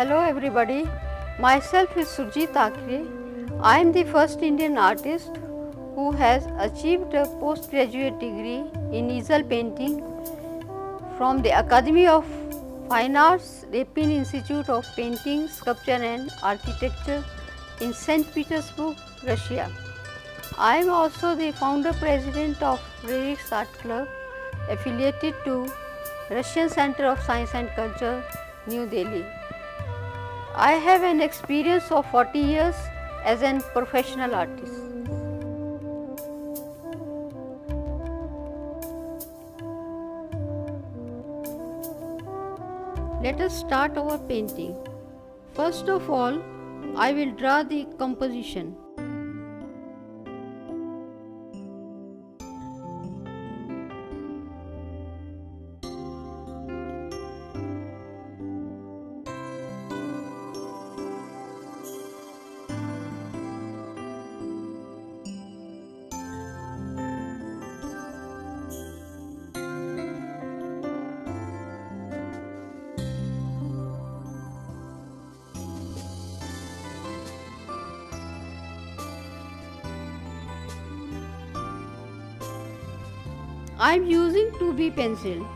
Hello everybody, myself is Surjit Thakre. I am the first Indian artist who has achieved a postgraduate degree in easel painting from the Academy of Fine Arts, Repin Institute of Painting, Sculpture and Architecture in St. Petersburg, Russia. I am also the founder president of Lyrics Art Club affiliated to Russian Center of Science and Culture, New Delhi. I have an experience of 40 years as a professional artist. Let us start our painting. First of all, I will draw the composition. I am using 2B pencil.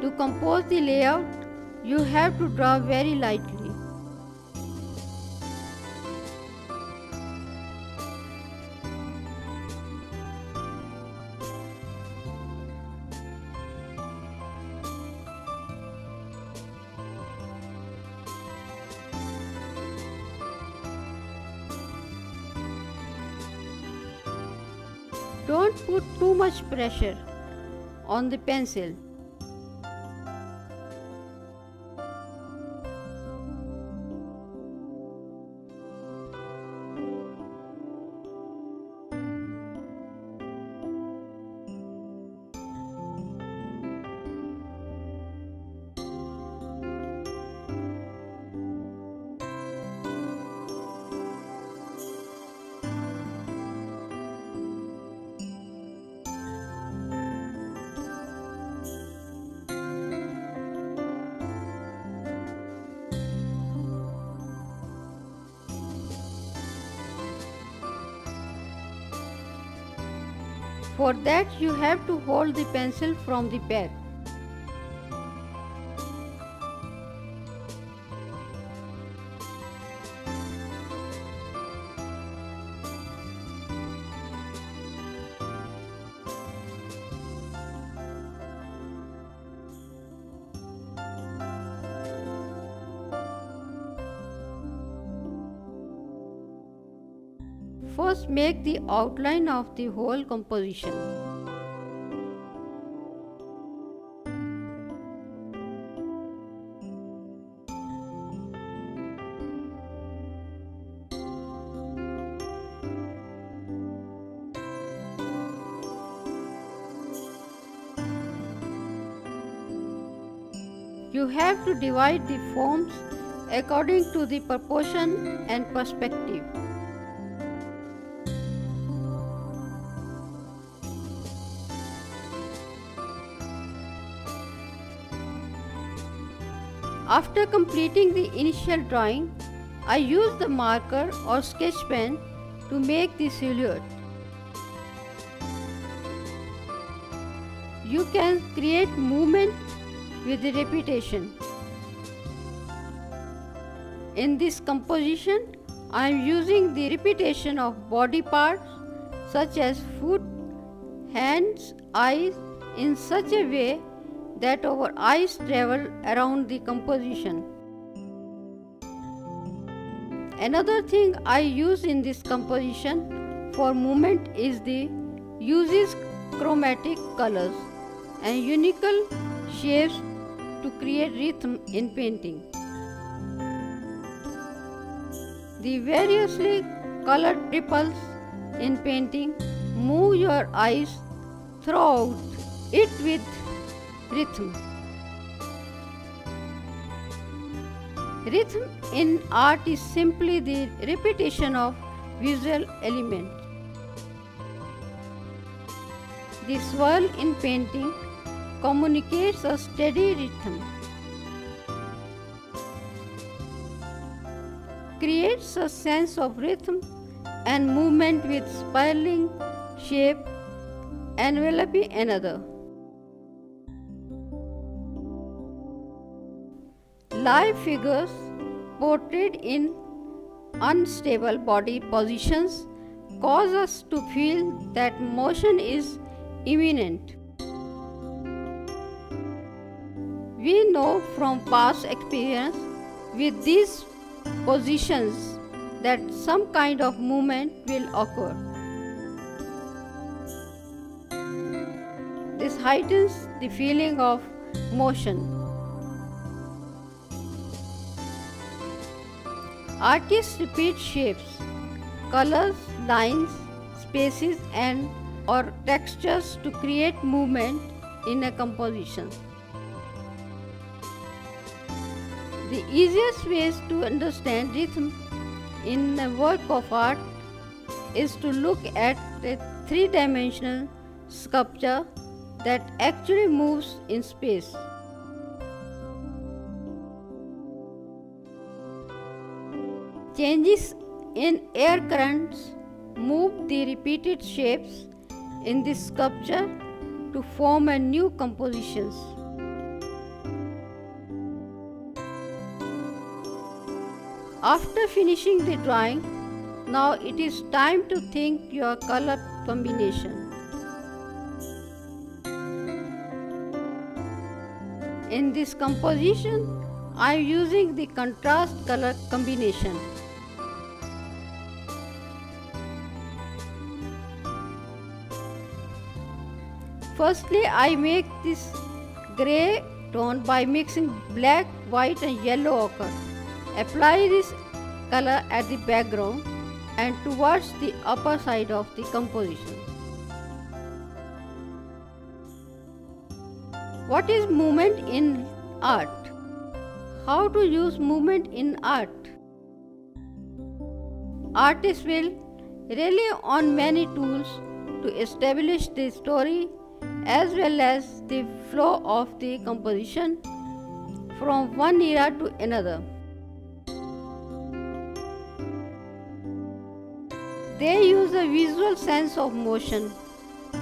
To compose the layout, you have to draw very lightly. Don't put too much pressure on the pencil. For that, you have to hold the pencil from the back. First, make the outline of the whole composition. You have to divide the forms according to the proportion and perspective. After completing the initial drawing, I use the marker or sketch pen to make the silhouette. You can create movement with the repetition. In this composition, I am using the repetition of body parts such as foot, hands, eyes, in such a way that our eyes travel around the composition. Another thing I use in this composition for movement is the uses chromatic colors and unique shapes to create rhythm in painting. The variously colored ripples in painting move your eyes throughout it with rhythm. Rhythm in art is simply the repetition of visual elements. The swirl in painting communicates a steady rhythm, creates a sense of rhythm and movement with spiraling shape enveloping another. Live figures portrayed in unstable body positions cause us to feel that motion is imminent. We know from past experience with these positions that some kind of movement will occur. This heightens the feeling of motion. Artists repeat shapes, colors, lines, spaces and or textures to create movement in a composition. The easiest ways to understand rhythm in a work of art is to look at a three-dimensional sculpture that actually moves in space. Changes in air currents move the repeated shapes in this sculpture to form a new compositions. After finishing the drawing, now it is time to think your color combination. In this composition, I am using the contrast color combination. Firstly, I make this grey tone by mixing black, white and yellow ochre. Apply this color at the background and towards the upper side of the composition. What is movement in art? How to use movement in art? Artists will rely on many tools to establish the story as well as the flow of the composition from one era to another. They use a visual sense of motion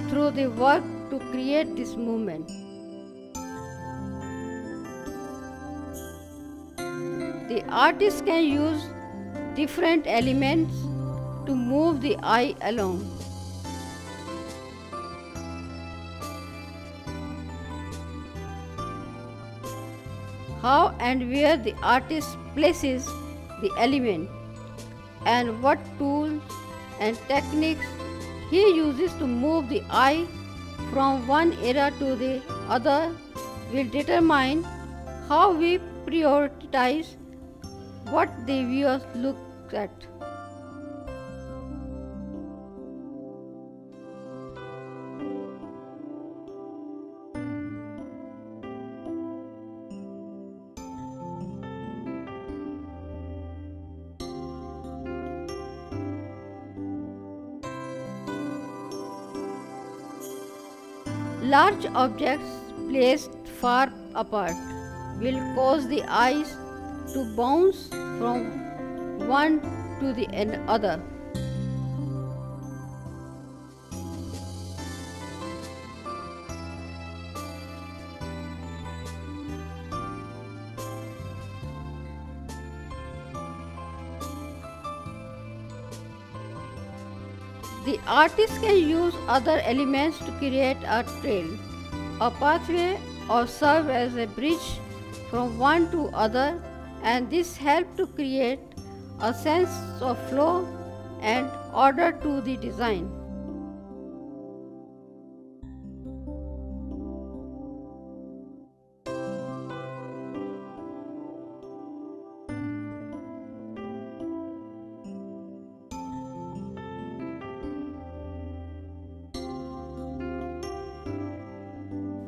through the work to create this movement. The artist can use different elements to move the eye along. How and where the artist places the element and what tools and techniques he uses to move the eye from one era to the other will determine how we prioritize what the viewers look at. Large objects placed far apart will cause the eyes to bounce from one to the other. The artist can use other elements to create a trail. a pathway or serve as a bridge from one to other, and this helps to create a sense of flow and order to the design.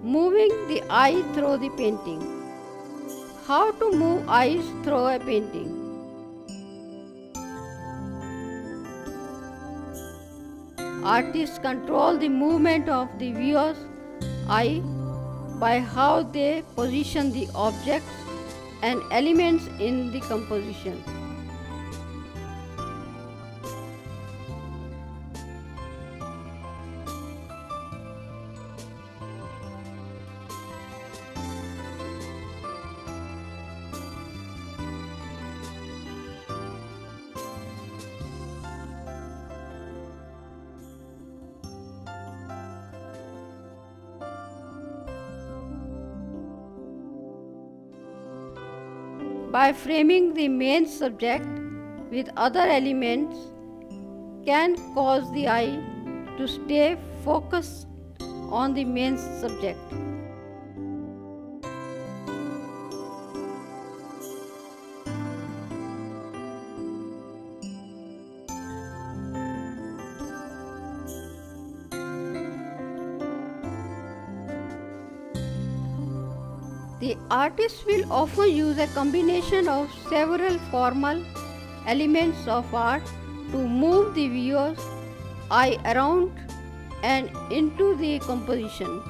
Moving the eye through the painting. How to move eyes through a painting? Artists control the movement of the viewer's eye by how they position the objects and elements in the composition. By framing the main subject with other elements can cause the eye to stay focused on the main subject. The artist will often use a combination of several formal elements of art to move the viewer's eye around and into the composition.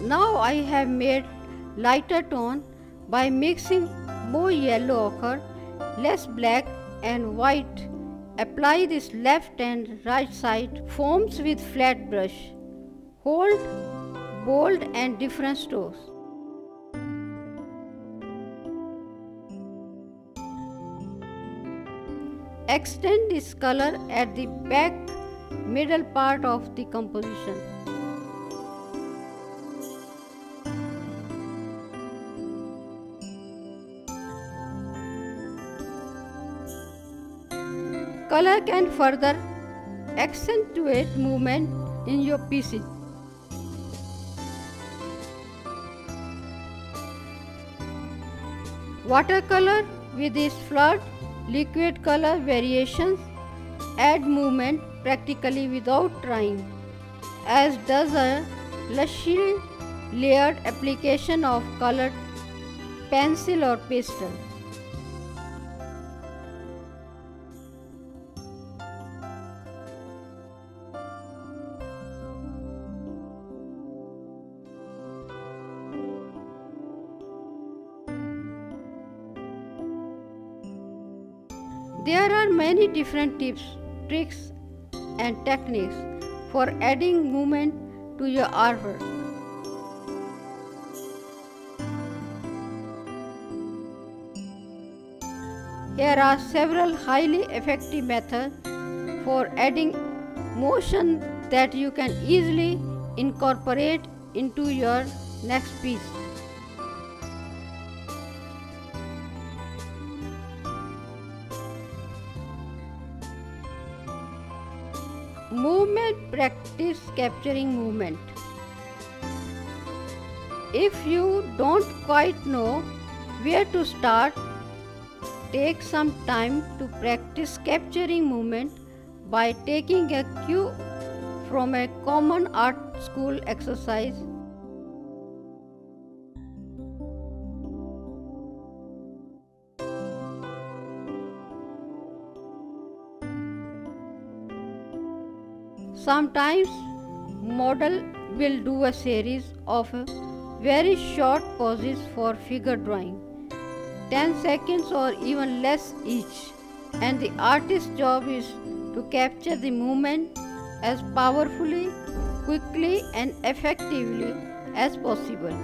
Now I have made lighter tone by mixing more yellow ochre, less black and white. Apply this left and right side foams with flat brush. Hold bold and different strokes. Extend this color at the back middle part of the composition. Color can further accentuate movement in your pieces. Watercolor with its flood liquid color variations add movement practically without trying, as does a lushly layered application of colored pencil or pastel. There are many different tips, tricks and techniques for adding movement to your artwork. Here are several highly effective methods for adding motion that you can easily incorporate into your next piece. Movement practice capturing movement. If you don't quite know where to start, take some time to practice capturing movement by taking a cue from a common art school exercise. Sometimes model will do a series of very short poses for figure drawing, 10 seconds or even less each, and the artist's job is to capture the movement as powerfully, quickly and effectively as possible.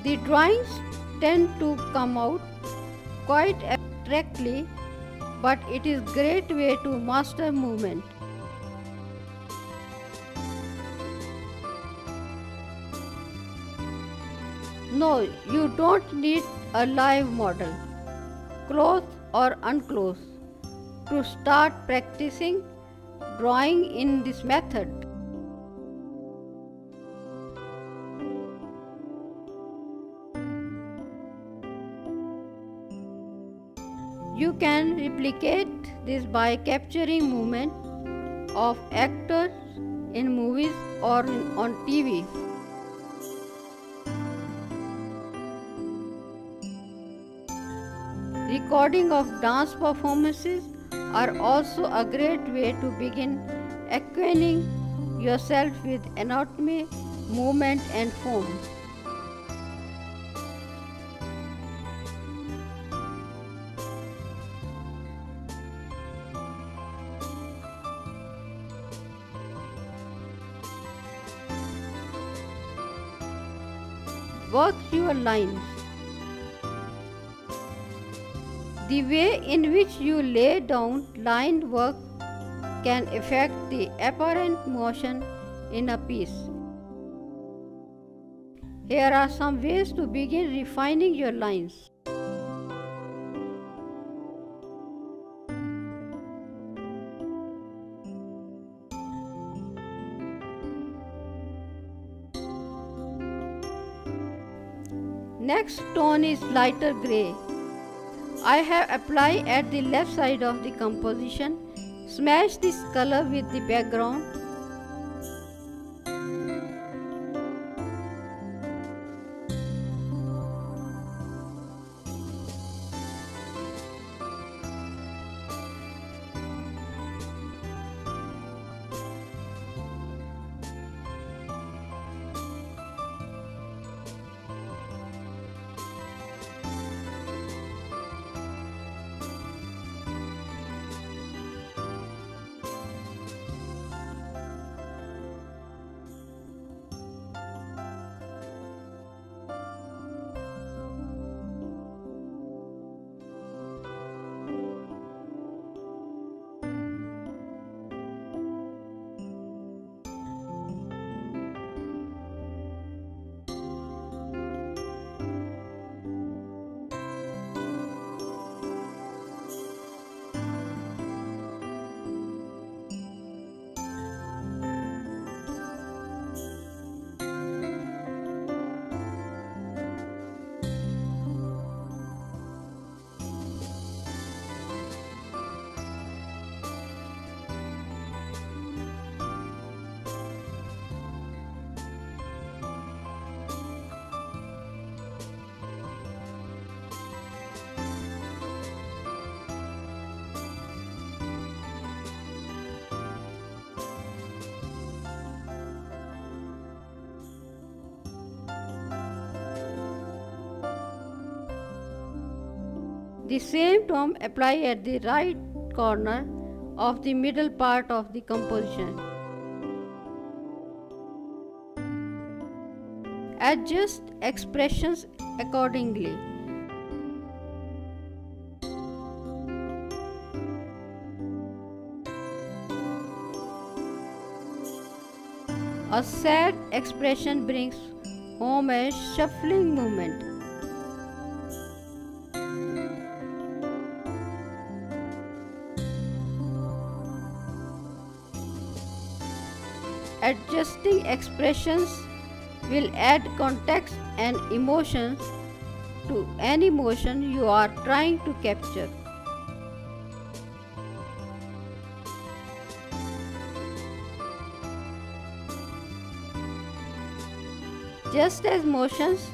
The drawings tend to come out quite abstractly, but it is a great way to master movement. No, you don't need a live model, close or unclose, to start practicing drawing in this method. You can replicate this by capturing movement of actors in movies or on TV. Recording of dance performances are also a great way to begin acquainting yourself with anatomy, movement and form. Work your lines. The way in which you lay down line work can affect the apparent motion in a piece. Here are some ways to begin refining your lines. Next tone is lighter grey. I have applied at the left side of the composition. Smash this color with the background. The same tone apply at the right corner of the middle part of the composition. Adjust expressions accordingly. A sad expression brings home a shuffling movement. Adjusting expressions will add context and emotions to any motion you are trying to capture. Just as motions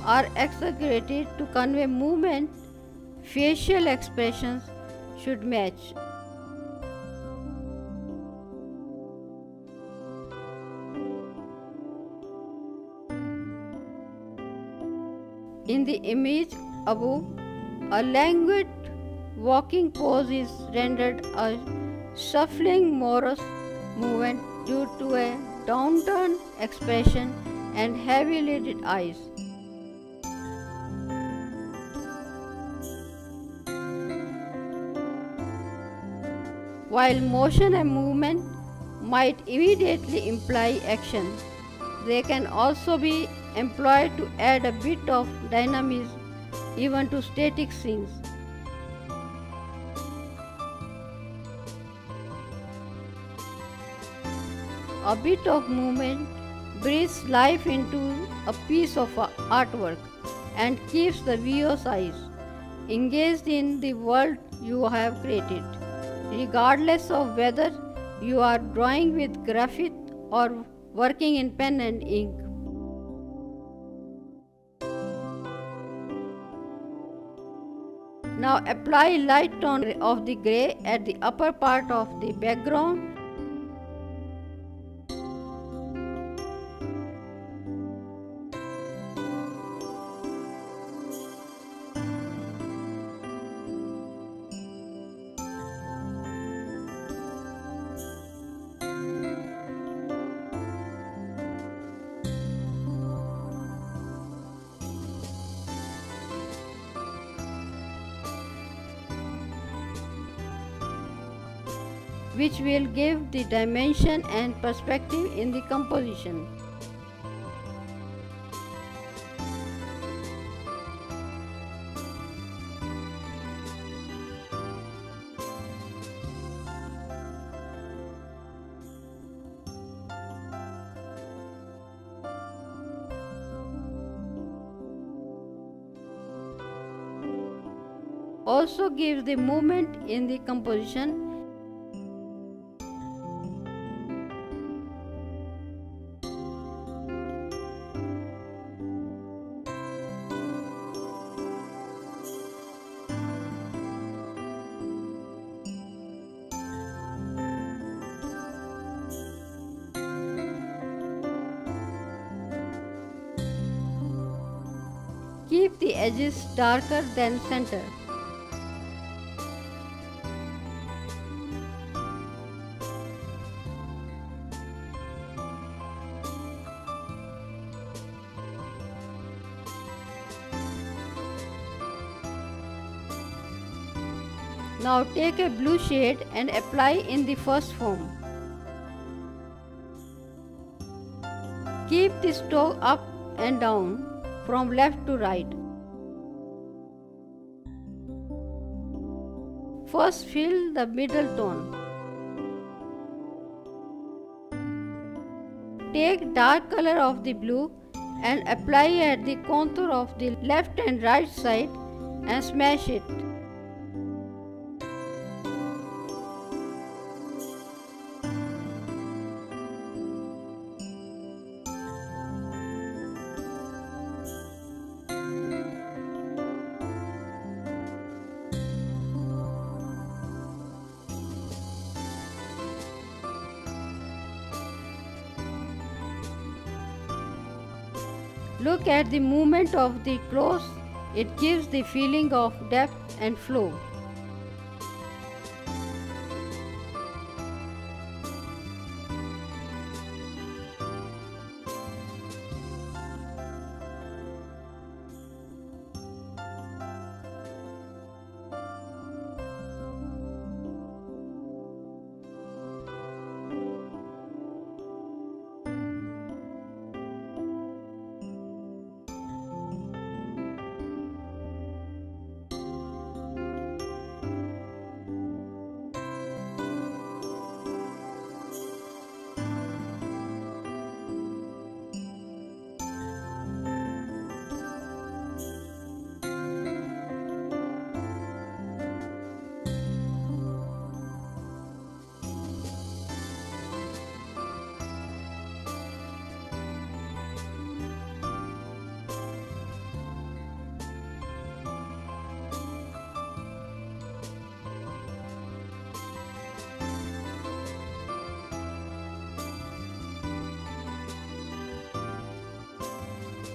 are exaggerated to convey movement, facial expressions should match. In the image above, a languid walking pose is rendered a shuffling morose movement due to a downturned expression and heavy-lidded eyes. While motion and movement might immediately imply action, they can also be employed to add a bit of dynamism even to static scenes. A bit of movement breathes life into a piece of artwork and keeps the viewer's eyes engaged in the world you have created, regardless of whether you are drawing with graphite or working in pen and ink. Now apply light tone of the grey at the upper part of the background. Which will give the dimension and perspective in the composition. Also gives the movement in the composition. Keep the edges darker than center. Now take a blue shade and apply in the first form. Keep the stroke up and down from left to right. First fill the middle tone. Take dark color of the blue and apply at the contour of the left and right side and smash it. Look at the movement of the clothes, it gives the feeling of depth and flow.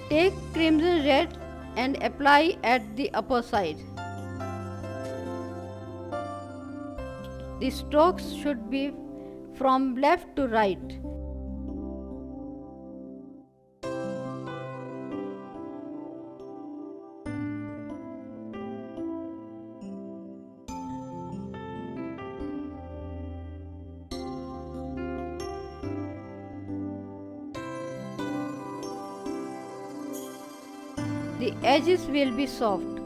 Take crimson red and apply at the upper side. The strokes should be from left to right. the edges will be soft.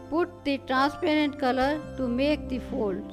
Put the transparent color to make the folds.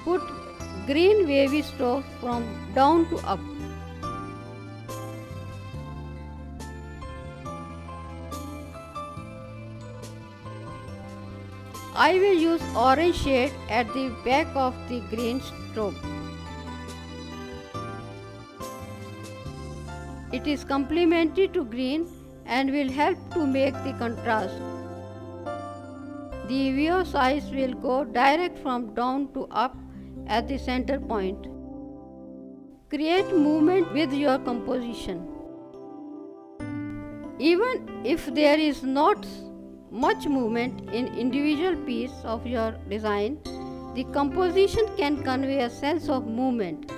Put green wavy strokes from down to up. I will use orange shade at the back of the green stroke. It is complementary to green and will help to make the contrast. The view's eyes will go direct from down to up at the center point. Create movement with your composition. Even if there is not much movement in individual piece of your design, the composition can convey a sense of movement.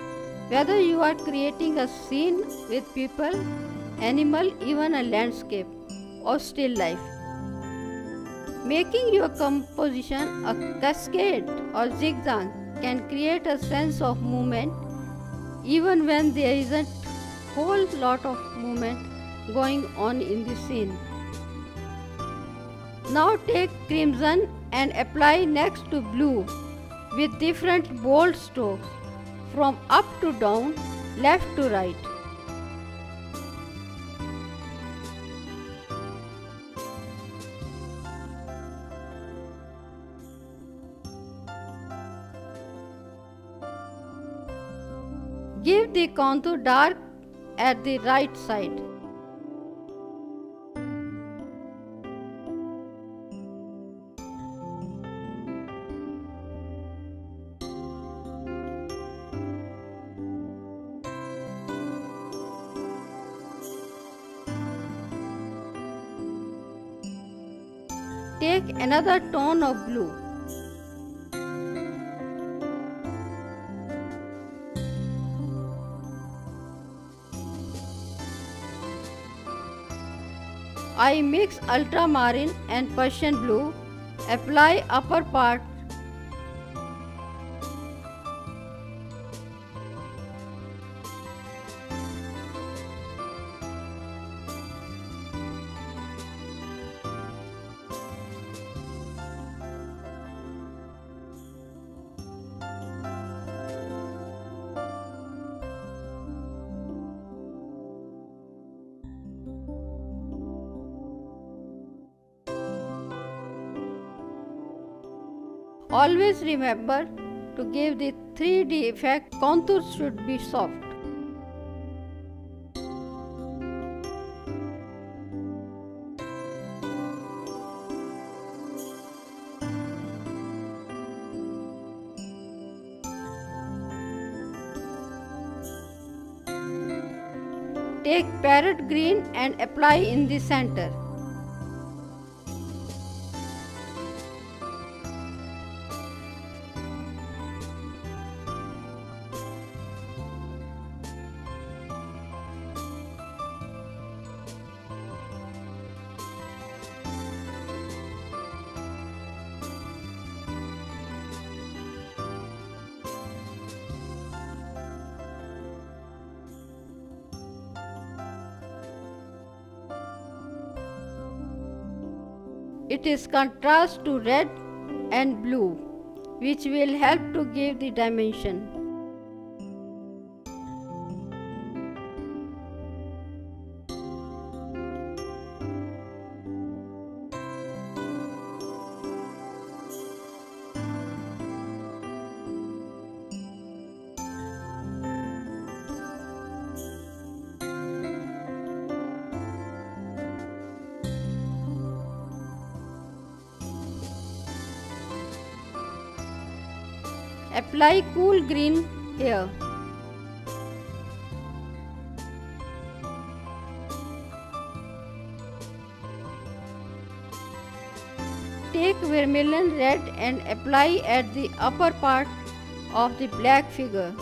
Whether you are creating a scene with people, animal, even a landscape or still life. Making your composition a cascade or zigzag can create a sense of movement even when there isn't a whole lot of movement going on in the scene. Now take crimson and apply next to blue with different bold strokes from up to down, left to right. Give the contour dark at the right side. Take another tone of blue. I mix ultramarine and Persian blue, apply upper part. Always remember to give the 3D effect, contours should be soft. Take parrot green and apply in the center. It is contrast to red and blue. which will help to give the dimension. Apply cool green here. Take vermilion red and apply at the upper part of the black figure.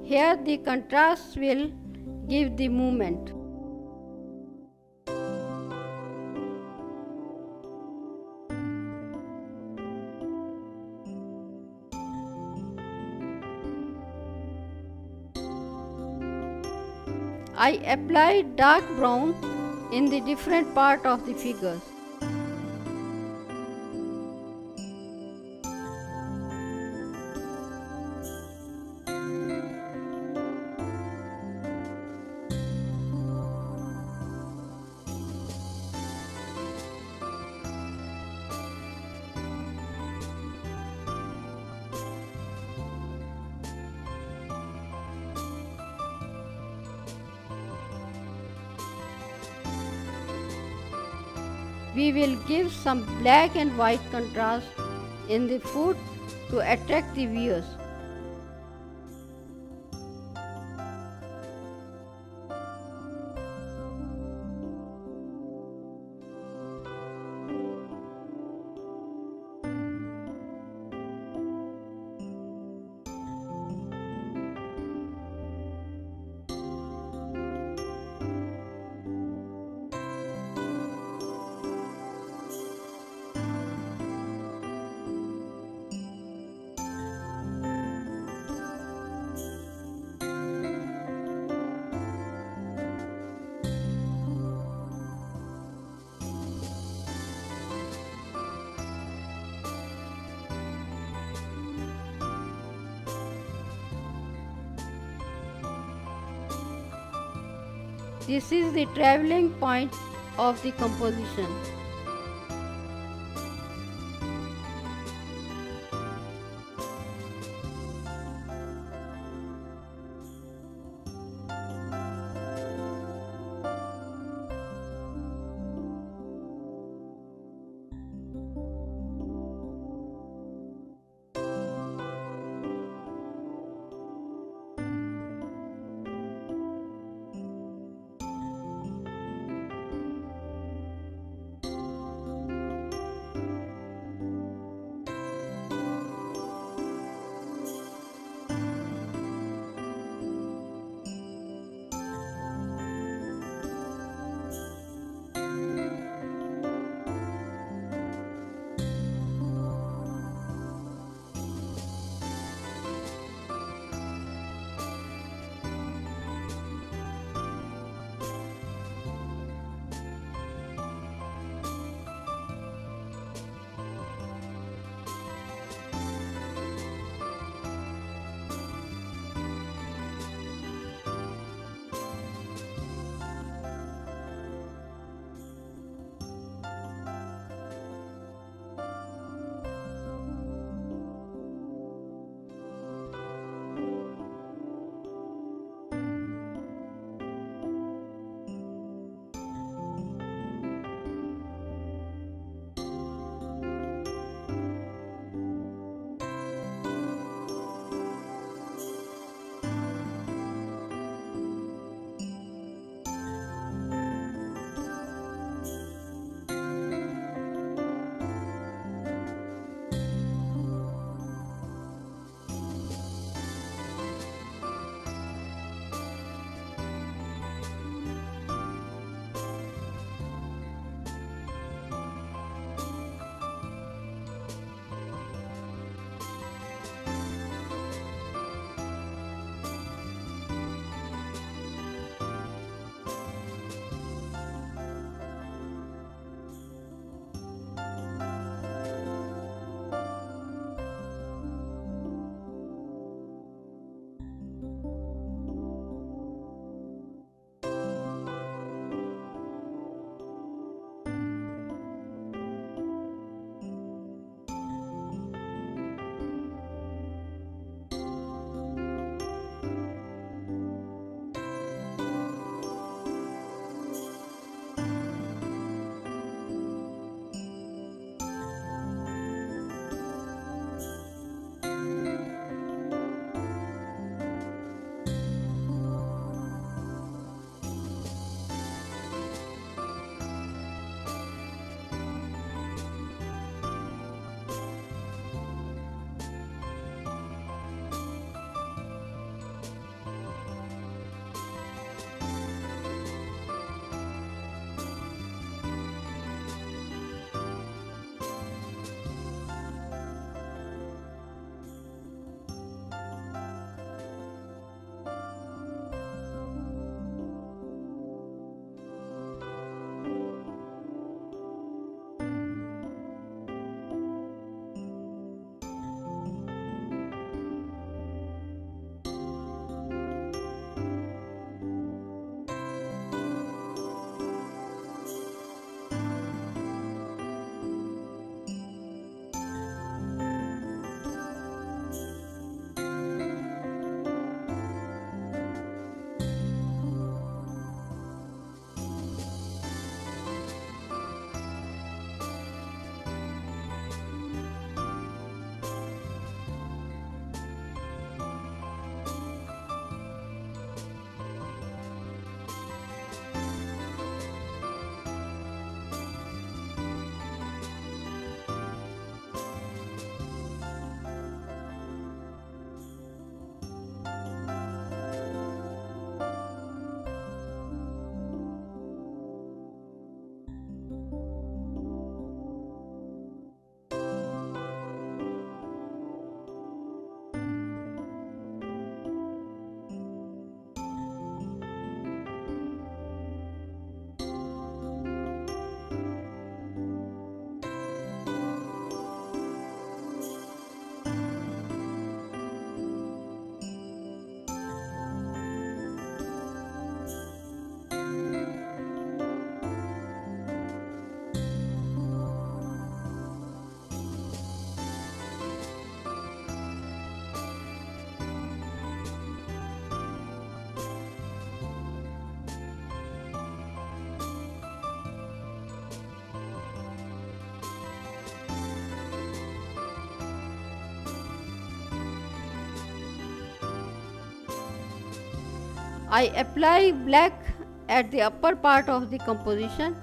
Here the contrast will give the movement. I apply dark brown in the different part of the figures. We will give some black and white contrast in the foot to attract the viewers. This is the travelling point of the composition. I apply black at the upper part of the composition.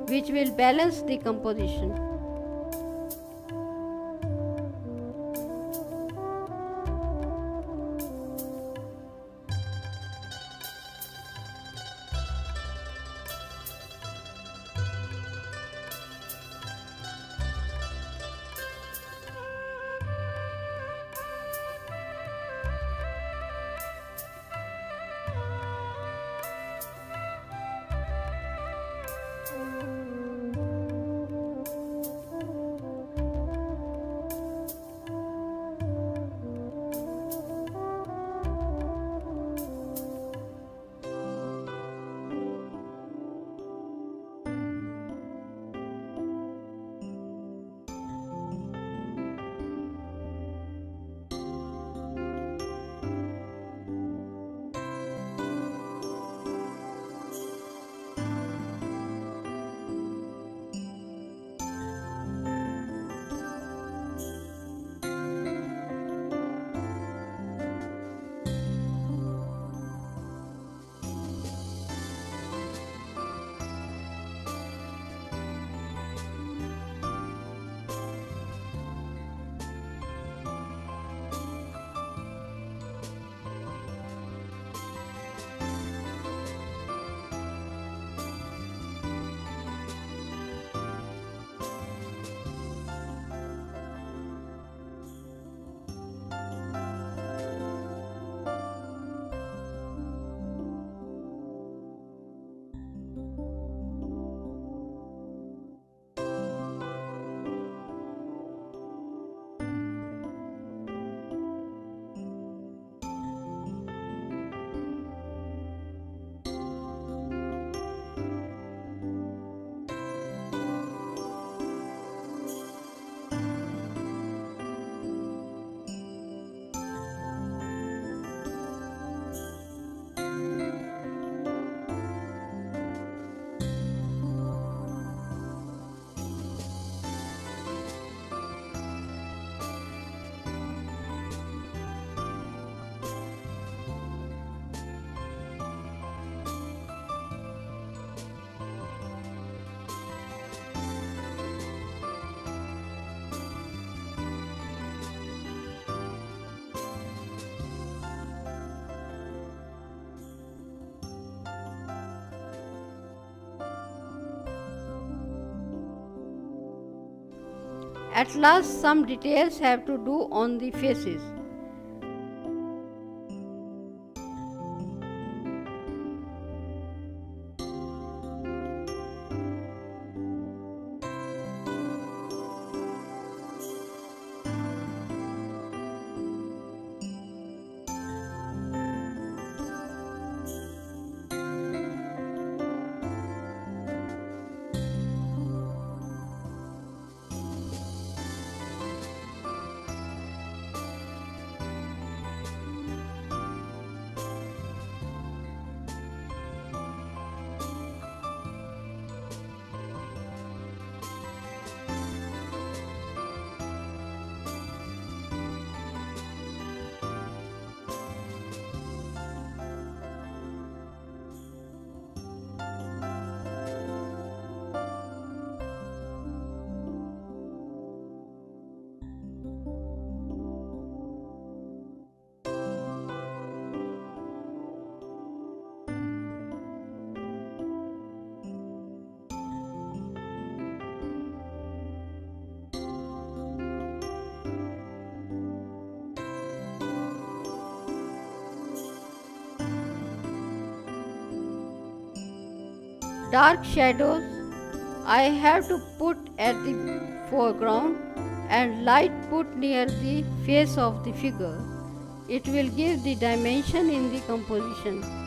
Which will balance the composition. At last, some details have to do on the faces. Dark shadows I have to put at the foreground and light put near the face of the figure. It will give the dimension in the composition.